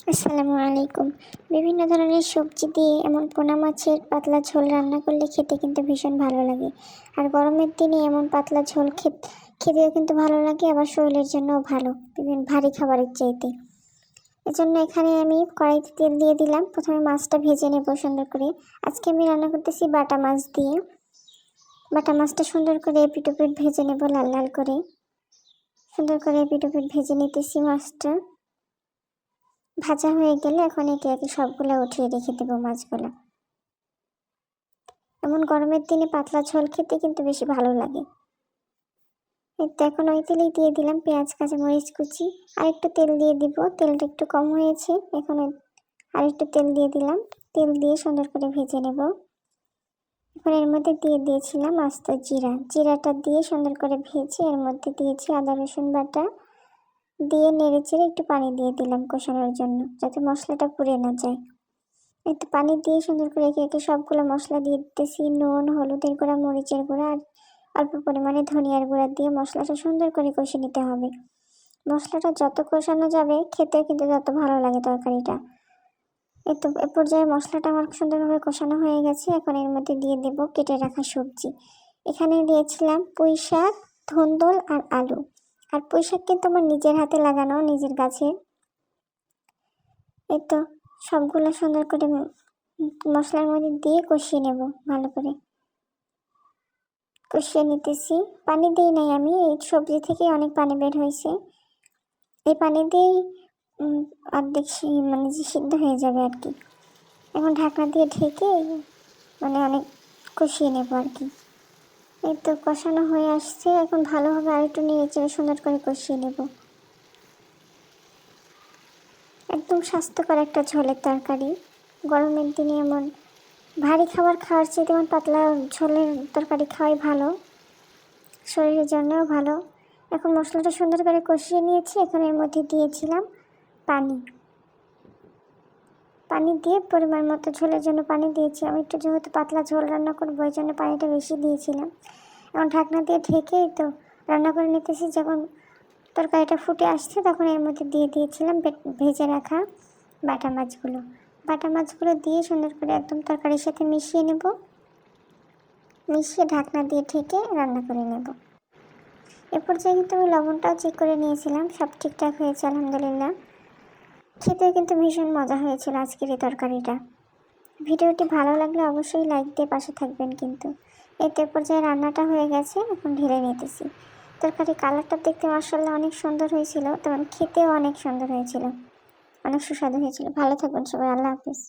আসসালামু আলাইকুম। বিভিন্ন ধরনের সবজি দিয়ে এমন পোনা মাছের পাতলা ঝোল রান্না করলে খেতে কিন্তু ভীষণ ভালো লাগে। আর গরমের দিনে এমন পাতলা ঝোল খেতেও কিন্তু ভালো লাগে, আবার শরীরের জন্যও ভালো বিভিন্ন ভারী খাবারের চাইতে। এজন্য এখানে আমি কড়াইতে তেল দিয়ে দিলাম। প্রথমে মাছটা ভেজে নেব সুন্দর করে। আজকে আমি রান্না করতেছি বাটা মাছ দিয়ে। বাটা মাছটা সুন্দর করে এপিট ওপিট ভেজে নেব, লাল লাল করে সুন্দর করে এপিট ওপিট ভেজে নিতেছি। মাছটা ভাজা হয়ে গেলে এখন একে একে সবগুলো উঠিয়ে রেখে দেবো মাছগুলো। এমন গরমের দিনে পাতলা ঝোল খেতে কিন্তু বেশি ভালো লাগে। তো এখন ওই তেলেই দিয়ে দিলাম পেঁয়াজ, কাঁচামরিচ কুচি। আর একটু তেল দিয়ে দিব, তেলটা একটু কম হয়েছে। এখন আর একটু তেল দিয়ে দিলাম। তেল দিয়ে সুন্দর করে ভেজে নেব। এখন এর মধ্যে দিয়ে দিয়েছিলাম আস্ত জিরাটা দিয়ে সুন্দর করে ভেজে এর মধ্যে দিয়েছি আদা রসুন বাটা দিয়ে নেড়ে চেড়ে একটু পানি দিয়ে দিলাম কষানোর জন্য, যাতে মশলাটা পুড়ে না যায়। একটু পানি দিয়ে সুন্দর করে একে একে সবগুলো মশলা দিয়ে দিতেছি। নুন, হলুদের গুঁড়া, মরিচের গুঁড়া আর অল্প পরিমাণে ধনিয়ার গুঁড়া দিয়ে মশলাটা সুন্দর করে কষে নিতে হবে। মশলাটা যত কষানো যাবে খেতেও কিন্তু তত ভালো লাগে তরকারিটা। এ পর্যায়ে মশলাটা আমার সুন্দরভাবে কষানো হয়ে গেছে। এখন এর মধ্যে দিয়ে দেব কেটে রাখা সবজি। এখানে দিয়েছিলাম পুঁই শাক, ধুন্দুল আর আলু। আর পুঁই শাক কিন্তু আমার নিজের হাতে লাগানো, নিজের গাছের। তো সবগুলো সুন্দর করে মশলার মধ্যে দিয়ে কষিয়ে নেব, ভালো করে কষিয়ে নিতেছি। পানি দিই নাই আমি, এই সবজি থেকে অনেক পানি বের হয়েছে। এই পানি দিয়েই অর্ধেক মানে যে সিদ্ধ হয়ে যাবে আর কি। এখন ঢাকনা দিয়ে ঢেকে মানে অনেক কষিয়ে নেব আর কি। এই তো কষানো হয়ে আসছে। এখন ভালোভাবে আরেকটু নেড়ে চেড়ে সুন্দর করে কষিয়ে নেব। একদম স্বাস্থ্যকর একটা ঝোলের তরকারি। গরমের দিনে এমন ভারী খাবার খাওয়ার চেয়ে তেমন পাতলা ঝোলের তরকারি খাওয়াই ভালো, শরীরের জন্যও ভালো। এখন মশলাটা সুন্দর করে কষিয়ে নিয়েছি। এখন এর মধ্যে দিয়েছিলাম পানি দিয়ে পরিমাণ মতো ঝোলের জন্য পানি দিয়েছি। আমি একটু যেহেতু পাতলা ঝোল রান্না করবো ওই জন্য পানিটা বেশি দিয়েছিলাম। এখন ঢাকনা দিয়ে ঢেকেই তো রান্না করে নিতেছি। যখন তরকারিটা ফুটে আসছে তখন এর মধ্যে দিয়ে দিয়েছিলাম ভেজে রাখা বাটা মাছগুলো দিয়ে সুন্দর করে একদম তরকারির সাথে মিশিয়ে নেব। মিশিয়ে ঢাকনা দিয়ে ঢেকে রান্না করে নেব। এ পর্যায়ে কিন্তু আমি লবণটাও চেক করে নিয়েছিলাম, সব ঠিকঠাক হয়েছে আলহামদুলিল্লাহ। খেতেও কিন্তু ভীষণ মজা হয়েছিল আজকের এই তরকারিটা। ভিডিওটি ভালো লাগলে অবশ্যই লাইক দিয়ে পাশে থাকবেন কিন্তু। এতে পর্যায়ে রান্নাটা হয়ে গেছে, এখন ঢেলে নিতেছি। তরকারি কালারটা দেখতে মাশাআল্লাহ অনেক সুন্দর হয়েছিল, তেমন খেতেও অনেক সুন্দর হয়েছিল, অনেক সুস্বাদু হয়েছিল। ভালো থাকবেন সবাই, আল্লাহ হাফিজ।